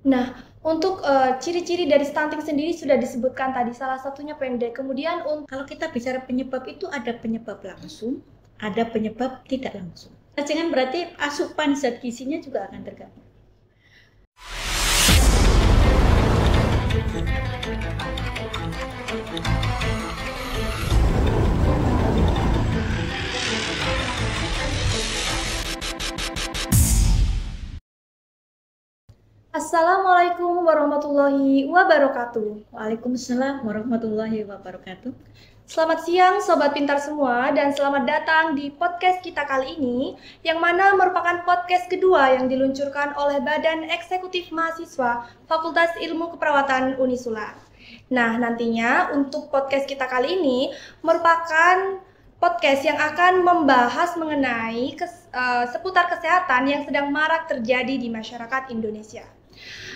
Nah, untuk ciri-ciri dari stunting sendiri sudah disebutkan tadi, salah satunya pendek. Kemudian Kalau kita bicara penyebab itu ada penyebab langsung, ada penyebab tidak langsung. Jangan berarti asupan zat gizinya juga akan terganggu. Assalamualaikum warahmatullahi wabarakatuh. Waalaikumsalam warahmatullahi wabarakatuh. Selamat siang Sobat Pintar semua dan selamat datang di podcast kita kali ini yang mana merupakan podcast kedua yang diluncurkan oleh Badan Eksekutif Mahasiswa Fakultas Ilmu Keperawatan Unisula. Nah, nantinya untuk podcast kita kali ini merupakan podcast yang akan membahas mengenai seputar kesehatan yang sedang marak terjadi di masyarakat Indonesia.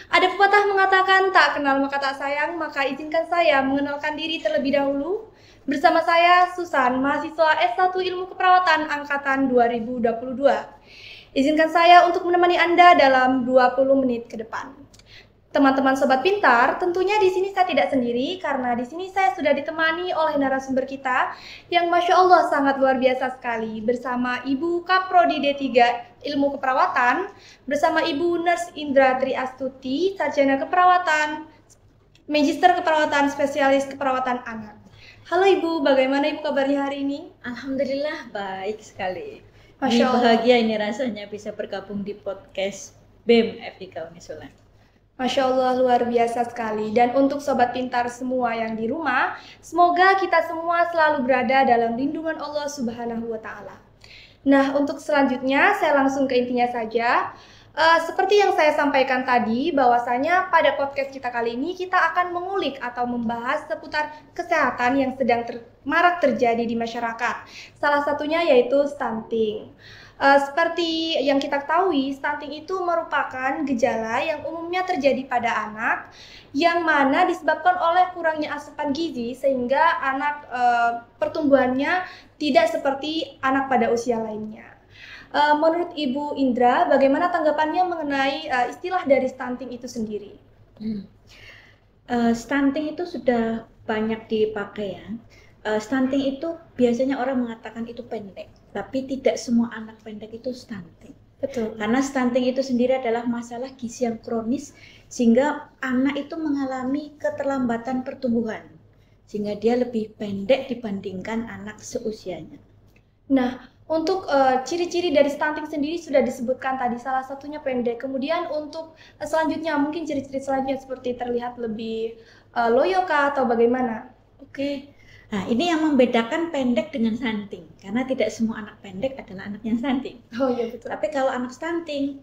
Ada pepatah mengatakan tak kenal maka tak sayang, maka izinkan saya mengenalkan diri terlebih dahulu. Bersama saya Susan, mahasiswa S1 Ilmu Keperawatan angkatan 2022. Izinkan saya untuk menemani Anda dalam 20 menit ke depan. Teman-teman sobat pintar, tentunya di sini saya tidak sendiri karena di sini saya sudah ditemani oleh narasumber kita yang Masya Allah sangat luar biasa sekali bersama Ibu Kaprodi D3 Ilmu Keperawatan, bersama Ibu Nurse Indra Tri Astuti, Sarjana Keperawatan, Magister Keperawatan, Spesialis Keperawatan Anak. Halo Ibu, bagaimana Ibu kabarnya hari ini? Alhamdulillah baik sekali. Masya Allah. Bahagia ini rasanya bisa bergabung di podcast BEM FIK Unisula. Masya Allah, luar biasa sekali. Dan untuk sobat pintar semua yang di rumah, semoga kita semua selalu berada dalam lindungan Allah Subhanahu wa Ta'ala. Nah, untuk selanjutnya saya langsung ke intinya saja. Seperti yang saya sampaikan tadi, bahwasanya pada podcast kita kali ini kita akan mengulik atau membahas seputar kesehatan yang sedang marak terjadi di masyarakat. Salah satunya yaitu stunting. Seperti yang kita ketahui, stunting itu merupakan gejala yang umumnya terjadi pada anak yang mana disebabkan oleh kurangnya asupan gizi sehingga anak pertumbuhannya tidak seperti anak pada usia lainnya. Menurut Ibu Indra, bagaimana tanggapannya mengenai istilah dari stunting itu sendiri? Stunting itu sudah banyak dipakai ya. Stunting itu biasanya orang mengatakan itu pendek, tapi tidak semua anak pendek itu stunting. Betul. Karena stunting itu sendiri adalah masalah gizi yang kronis, sehingga anak itu mengalami keterlambatan pertumbuhan, sehingga dia lebih pendek dibandingkan anak seusianya. Nah, untuk ciri-ciri dari stunting sendiri sudah disebutkan tadi, salah satunya pendek. Kemudian untuk selanjutnya, mungkin ciri-ciri selanjutnya seperti terlihat lebih loyo kah atau bagaimana? Oke. Nah, ini yang membedakan pendek dengan stunting, karena tidak semua anak pendek adalah anak yang stunting. Oh iya betul. Tapi kalau anak stunting,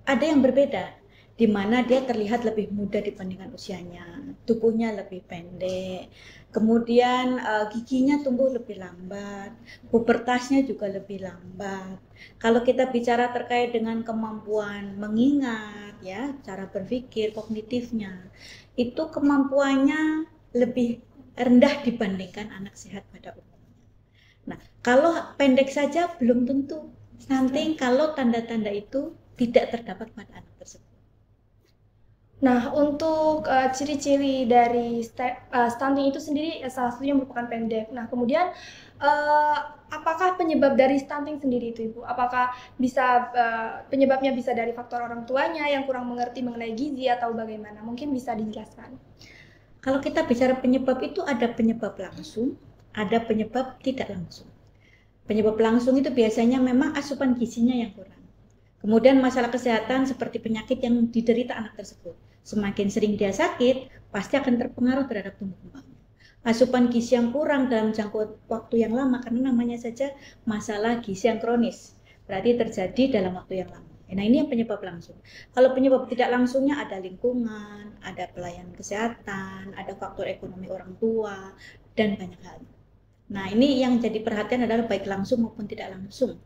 ada yang berbeda, di mana dia terlihat lebih muda dibandingkan usianya, tubuhnya lebih pendek, kemudian giginya tumbuh lebih lambat, pubertasnya juga lebih lambat. Kalau kita bicara terkait dengan kemampuan mengingat, ya, cara berpikir, kognitifnya, itu kemampuannya lebih rendah dibandingkan anak sehat pada umumnya. Nah, kalau pendek saja belum tentu stunting kalau tanda-tanda itu tidak terdapat pada anak tersebut. Nah, untuk ciri-ciri dari stunting itu sendiri salah satunya merupakan pendek. Nah, kemudian apakah penyebab dari stunting sendiri itu, Ibu? Apakah bisa penyebabnya bisa dari faktor orang tuanya yang kurang mengerti mengenai gizi atau bagaimana? Mungkin bisa dijelaskan. Kalau kita bicara penyebab itu ada penyebab langsung, ada penyebab tidak langsung. Penyebab langsung itu biasanya memang asupan gizinya yang kurang. Kemudian masalah kesehatan seperti penyakit yang diderita anak tersebut. Semakin sering dia sakit, pasti akan terpengaruh terhadap tumbuh kembangnya. Asupan gizi yang kurang dalam jangka waktu yang lama, karena namanya saja masalah gizi yang kronis, berarti terjadi dalam waktu yang lama. Nah, ini yang penyebab langsung. Kalau penyebab tidak langsungnya ada lingkungan, ada pelayanan kesehatan, ada faktor ekonomi orang tua, dan banyak hal. Nah, ini yang jadi perhatian adalah baik langsung maupun tidak langsung,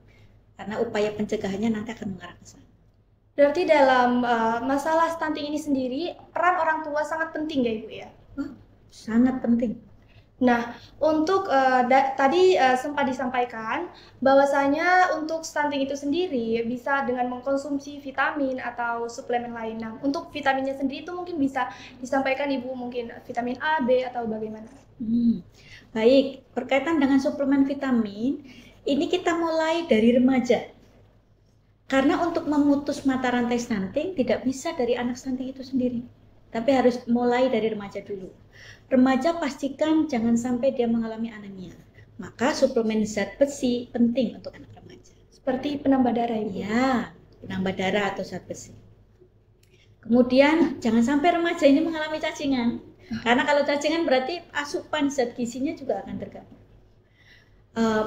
karena upaya pencegahannya nanti akan mengarah ke sana. Berarti dalam masalah stunting ini sendiri, peran orang tua sangat penting ya Ibu ya? Sangat penting. Nah, untuk tadi sempat disampaikan bahwasanya untuk stunting itu sendiri bisa dengan mengkonsumsi vitamin atau suplemen lain. Nah, untuk vitaminnya sendiri itu mungkin bisa disampaikan Ibu, mungkin vitamin A, B atau bagaimana? Baik, berkaitan dengan suplemen vitamin, ini kita mulai dari remaja. Karena untuk memutus mata rantai stunting tidak bisa dari anak stunting itu sendiri, tapi harus mulai dari remaja dulu. Remaja pastikan jangan sampai dia mengalami anemia. Maka suplemen zat besi penting untuk anak remaja. Seperti penambah darah Ibu? Ya, penambah darah atau zat besi. Kemudian jangan sampai remaja ini mengalami cacingan. Karena kalau cacingan berarti asupan zat gizinya juga akan terganggu.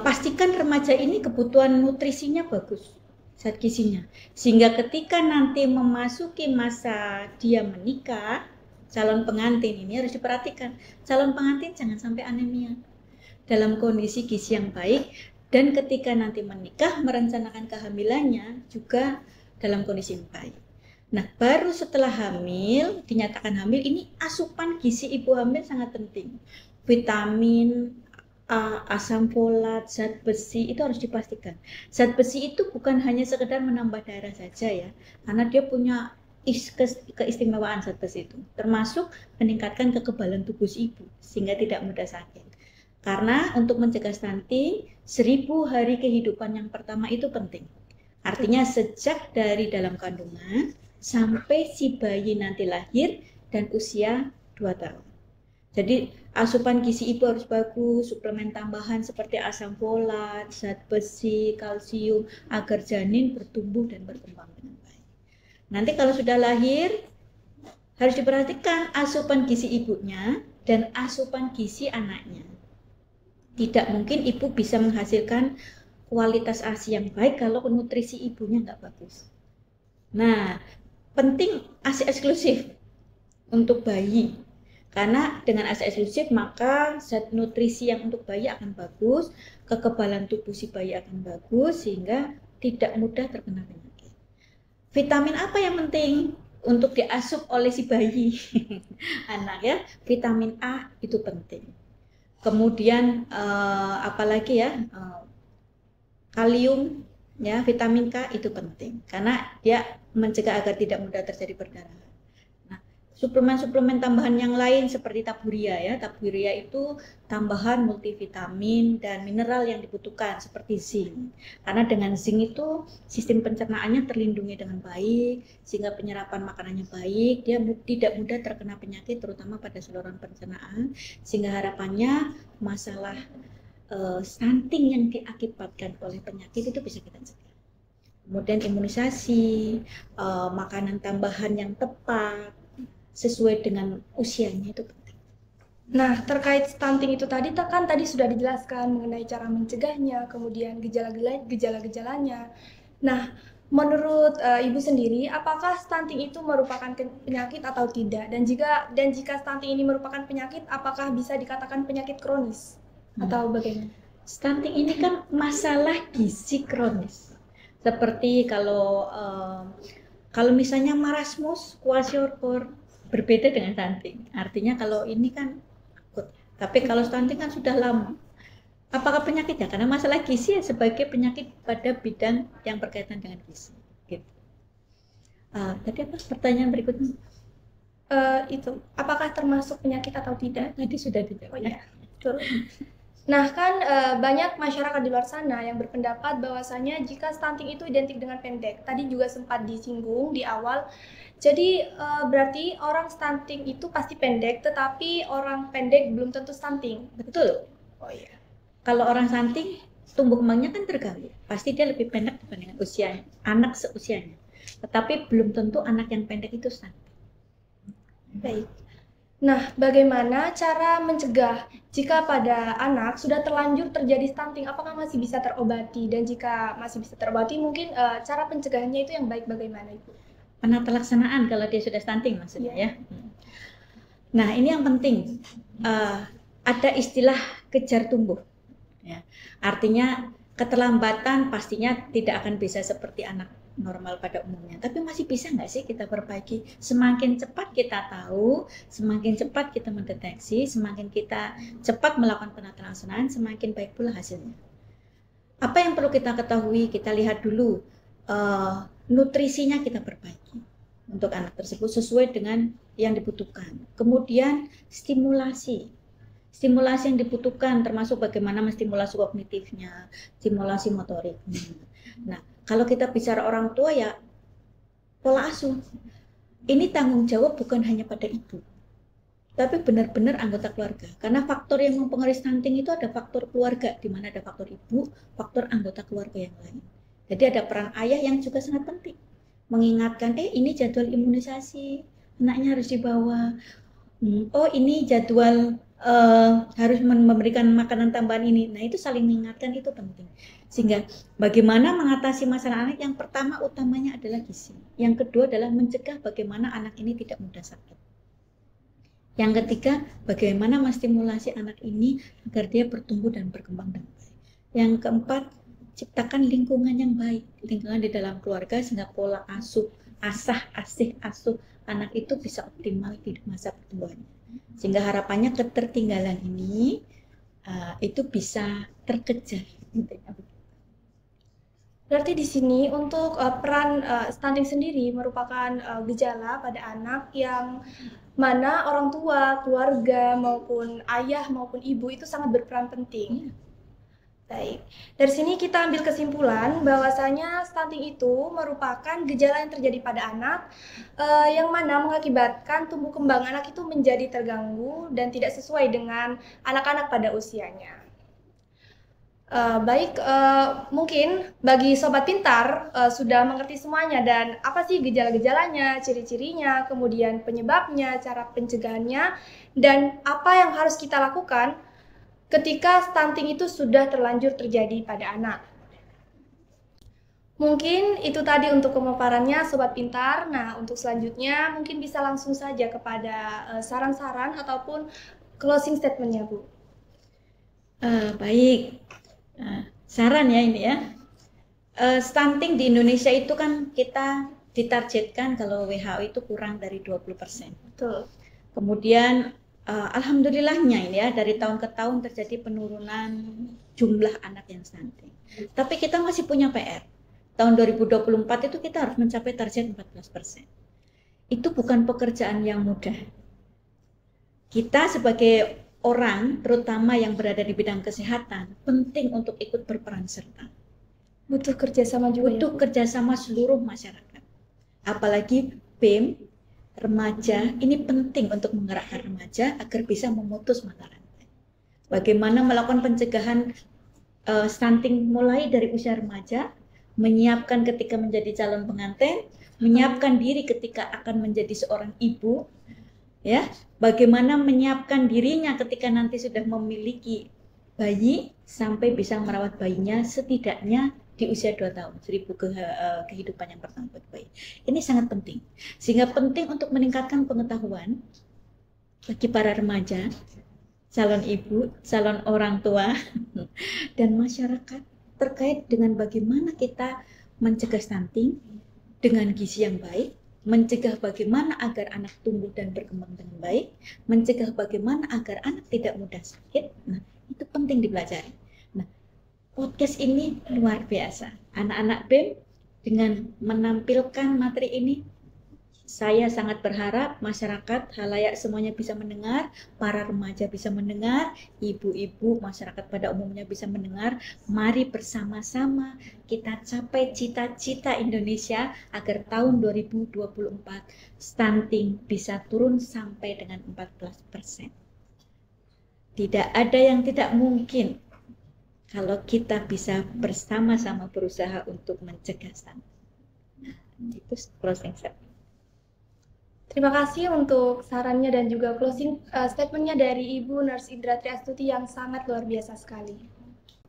Pastikan remaja ini kebutuhan nutrisinya bagus, zat gizinya. Sehingga ketika nanti memasuki masa dia menikah, calon pengantin ini harus diperhatikan. Calon pengantin jangan sampai anemia. Dalam kondisi gizi yang baik, dan ketika nanti menikah, merencanakan kehamilannya juga dalam kondisi yang baik. Nah, baru setelah hamil, dinyatakan hamil, ini asupan gizi ibu hamil sangat penting. Vitamin, asam folat, zat besi itu harus dipastikan. Zat besi itu bukan hanya sekedar menambah darah saja ya, karena dia punya keistimewaan zat besi itu, termasuk meningkatkan kekebalan tubuh si ibu sehingga tidak mudah sakit. Karena untuk mencegah stunting, 1000 hari kehidupan yang pertama itu penting. Artinya sejak dari dalam kandungan sampai si bayi nanti lahir dan usia 2 tahun. Jadi asupan gizi ibu harus bagus, suplemen tambahan seperti asam folat, zat besi, kalsium agar janin bertumbuh dan berkembang dengan baik. Nanti kalau sudah lahir harus diperhatikan asupan gizi ibunya dan asupan gizi anaknya. Tidak mungkin ibu bisa menghasilkan kualitas ASI yang baik kalau nutrisi ibunya nggak bagus. Nah, penting ASI eksklusif untuk bayi. Karena dengan ASI eksklusif maka zat nutrisi yang untuk bayi akan bagus, kekebalan tubuh si bayi akan bagus sehingga tidak mudah terkena penyakit. Vitamin apa yang penting untuk diasup oleh si bayi anak ya? Vitamin A itu penting. Kemudian apalagi ya? Kalium ya, vitamin K itu penting karena dia mencegah agar tidak mudah terjadi perdarahan. Suplemen-suplemen tambahan yang lain seperti taburia ya. Taburia itu tambahan multivitamin dan mineral yang dibutuhkan seperti zinc. Karena dengan zinc itu sistem pencernaannya terlindungi dengan baik, sehingga penyerapan makanannya baik, dia tidak mudah terkena penyakit terutama pada saluran pencernaan, sehingga harapannya masalah stunting yang diakibatkan oleh penyakit itu bisa kita cegah. Kemudian imunisasi, makanan tambahan yang tepat sesuai dengan usianya itu penting. Nah, terkait stunting itu tadi kan tadi sudah dijelaskan mengenai cara mencegahnya, kemudian gejala-gejalanya. Nah, menurut Ibu sendiri, apakah stunting itu merupakan penyakit atau tidak? Dan jika stunting ini merupakan penyakit, apakah bisa dikatakan penyakit kronis atau bagaimana? Stunting ini kan masalah gizi kronis. Seperti kalau misalnya marasmus, kwashiorkor, berbeda dengan stunting. Artinya kalau ini kan akut. Tapi kalau stunting kan sudah lama. Apakah penyakitnya? Karena masalah gizi ya sebagai penyakit pada bidang yang berkaitan dengan gizi. Gitu. Tadi apa pertanyaan berikutnya? Itu, apakah termasuk penyakit atau tidak? Tadi sudah dijawab. Oh iya, betul. Nah kan banyak masyarakat di luar sana yang berpendapat bahwasanya jika stunting itu identik dengan pendek. Tadi juga sempat disinggung di awal. Jadi berarti orang stunting itu pasti pendek, tetapi orang pendek belum tentu stunting. Betul. Oh iya. Kalau orang stunting tumbuh kembangnya kan terganggu. Pasti dia lebih pendek dibandingkan usianya, anak seusianya. Tetapi belum tentu anak yang pendek itu stunting. Baik. Nah, bagaimana cara mencegah jika pada anak sudah terlanjur terjadi stunting? Apakah masih bisa terobati? Dan jika masih bisa terobati, mungkin cara pencegahannya itu yang baik bagaimana, Ibu? Penata laksanaan kalau dia sudah stunting maksudnya ya. Nah, ini yang penting. Ada istilah kejar tumbuh. Ya. Artinya keterlambatan pastinya tidak akan bisa seperti anak normal pada umumnya. Tapi masih bisa nggak sih kita perbaiki? Semakin cepat kita tahu, semakin cepat kita mendeteksi, semakin kita cepat melakukan penataan asuhan, semakin baik pula hasilnya. Apa yang perlu kita ketahui? Kita lihat dulu nutrisinya kita perbaiki untuk anak tersebut sesuai dengan yang dibutuhkan. Kemudian stimulasi yang dibutuhkan termasuk bagaimana menstimulasi kognitifnya, stimulasi motoriknya. Nah, kalau kita bicara orang tua ya pola asuh. Ini tanggung jawab bukan hanya pada ibu, tapi benar-benar anggota keluarga. Karena faktor yang mempengaruhi stunting itu ada faktor keluarga, di mana ada faktor ibu, faktor anggota keluarga yang lain. Jadi ada peran ayah yang juga sangat penting. Mengingatkan, ini jadwal imunisasi, anaknya harus dibawa. Oh, ini jadwal harus memberikan makanan tambahan ini. Nah, itu saling mengingatkan, itu penting. Sehingga bagaimana mengatasi masalah anak, yang pertama utamanya adalah gizi. Yang kedua adalah mencegah bagaimana anak ini tidak mudah sakit. Yang ketiga, bagaimana menstimulasi anak ini agar dia bertumbuh dan berkembang dengan baik. Yang keempat, ciptakan lingkungan yang baik, lingkungan di dalam keluarga sehingga pola asuh, asuh anak itu bisa optimal di masa pertumbuhannya. Sehingga harapannya ketertinggalan ini itu bisa terkejar. Berarti di sini untuk peran stunting sendiri merupakan gejala pada anak yang mana orang tua, keluarga maupun ayah maupun ibu itu sangat berperan penting. Baik, dari sini kita ambil kesimpulan bahwasanya stunting itu merupakan gejala yang terjadi pada anak yang mana mengakibatkan tumbuh kembang anak itu menjadi terganggu dan tidak sesuai dengan anak-anak pada usianya. Mungkin bagi Sobat Pintar sudah mengerti semuanya dan apa sih gejala-gejalanya, ciri-cirinya, kemudian penyebabnya, cara pencegahannya, dan apa yang harus kita lakukan ketika stunting itu sudah terlanjur terjadi pada anak. Mungkin itu tadi untuk pemaparannya Sobat Pintar. Nah, untuk selanjutnya mungkin bisa langsung saja kepada saran-saran ataupun closing statement-nya, Bu. Baik, saran ya ini ya. Stunting di Indonesia itu kan kita ditargetkan kalau WHO itu kurang dari 20%. Betul. Kemudian alhamdulillahnya ini ya, dari tahun ke tahun terjadi penurunan jumlah anak yang stunting. Tapi kita masih punya PR. Tahun 2024 itu kita harus mencapai target 14%. Itu bukan pekerjaan yang mudah. Kita sebagai orang, terutama yang berada di bidang kesehatan, penting untuk ikut berperan serta. Butuh kerjasama juga. Butuh kerjasama seluruh masyarakat. Apalagi BEM, remaja, ini penting untuk menggerakkan remaja agar bisa memutus mata rantai. Bagaimana melakukan pencegahan stunting mulai dari usia remaja, menyiapkan ketika menjadi calon pengantin, menyiapkan diri ketika akan menjadi seorang ibu, ya. Bagaimana menyiapkan dirinya ketika nanti sudah memiliki bayi sampai bisa merawat bayinya setidaknya di usia 2 tahun, 1000 kehidupan yang pertama bagi bayi. Ini sangat penting. Sehingga penting untuk meningkatkan pengetahuan bagi para remaja, calon ibu, calon orang tua, dan masyarakat terkait dengan bagaimana kita mencegah stunting dengan gizi yang baik, mencegah bagaimana agar anak tumbuh dan berkembang dengan baik, mencegah bagaimana agar anak tidak mudah sakit. Nah, itu penting dipelajari. Nah, podcast ini luar biasa. Anak-anak BEM dengan menampilkan materi ini, saya sangat berharap masyarakat, halayak semuanya bisa mendengar, para remaja bisa mendengar, ibu-ibu, masyarakat pada umumnya bisa mendengar. Mari bersama-sama kita capai cita-cita Indonesia agar tahun 2024 stunting bisa turun sampai dengan 14%. Tidak ada yang tidak mungkin kalau kita bisa bersama-sama berusaha untuk mencegah stunting. Nah, itu closing statement. Terima kasih untuk sarannya dan juga closing statement-nya dari Ibu Nurse Indra Triastuti yang sangat luar biasa sekali.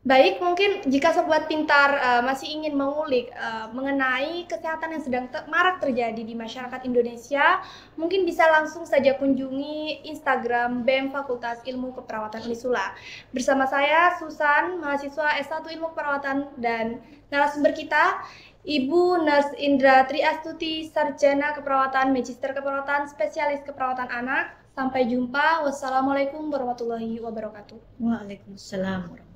Baik, mungkin jika Sobat Pintar masih ingin mengulik mengenai kesehatan yang sedang marak terjadi di masyarakat Indonesia, mungkin bisa langsung saja kunjungi Instagram BEM Fakultas Ilmu Keperawatan Unisula. Bersama saya, Susan, mahasiswa S1 Ilmu Keperawatan, dan narasumber kita, Ibu Nurse Indra Triastuti, Sarjana Keperawatan, Magister Keperawatan, Spesialis Keperawatan Anak. Sampai jumpa. Wassalamualaikum warahmatullahi wabarakatuh. Waalaikumsalam.